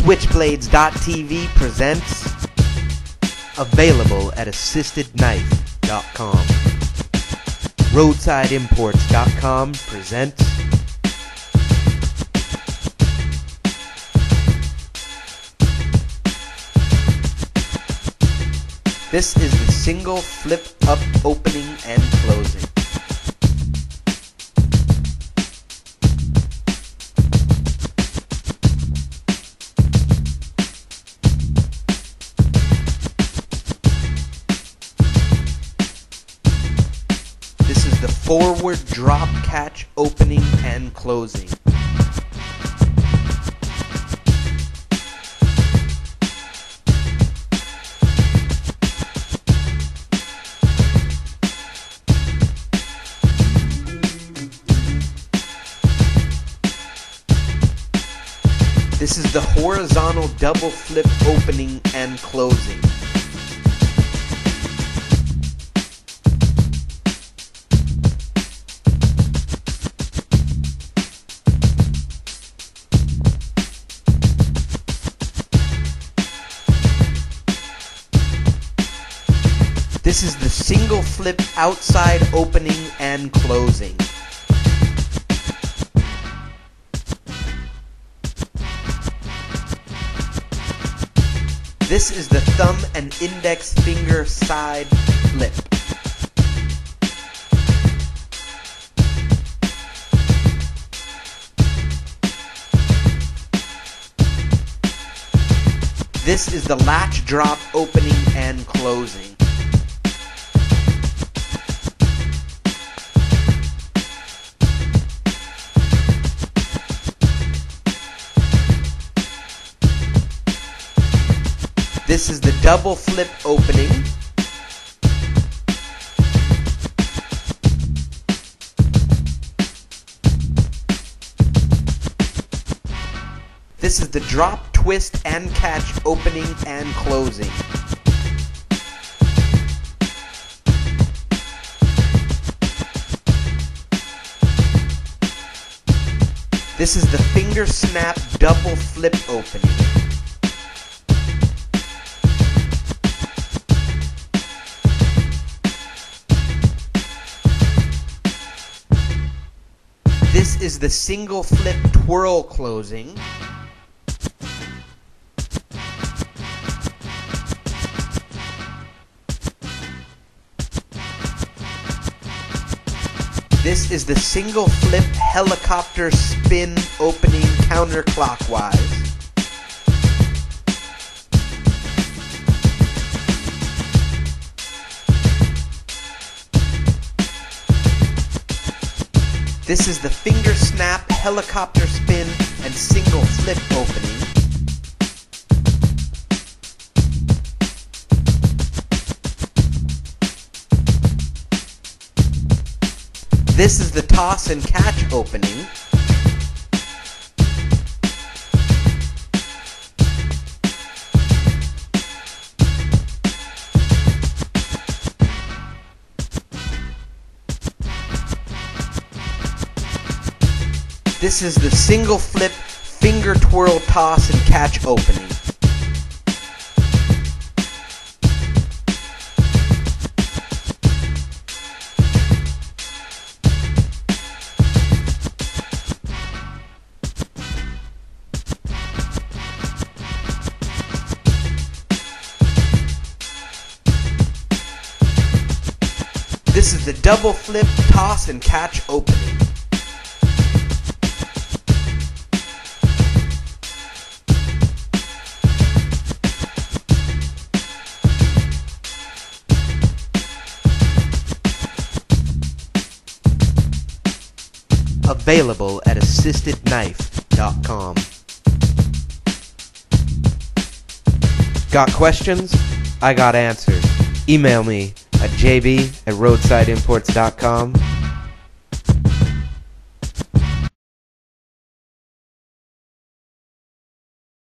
Switchblades.tv presents available at assistedknife.com. Roadsideimports.com presents this is the single flip up opening and closing. This is the forward drop catch opening and closing. This is the horizontal double flip opening and closing. This is the single flip outside opening and closing. This is the thumb and index finger side flip. This is the latch drop opening and closing. This is the double flip opening. This is the drop, twist, and catch opening and closing. This is the finger snap double flip opening. This is the single flip twirl closing. This is the single flip helicopter spin opening counterclockwise. This is the finger snap, helicopter spin, and single flip opening. This is the toss and catch opening. This is the single flip, finger twirl, toss, and catch opening. This is the double flip, toss, and catch opening. Available at assistedknife.com. Got questions? I got answers. Email me at jb@roadsideimports.com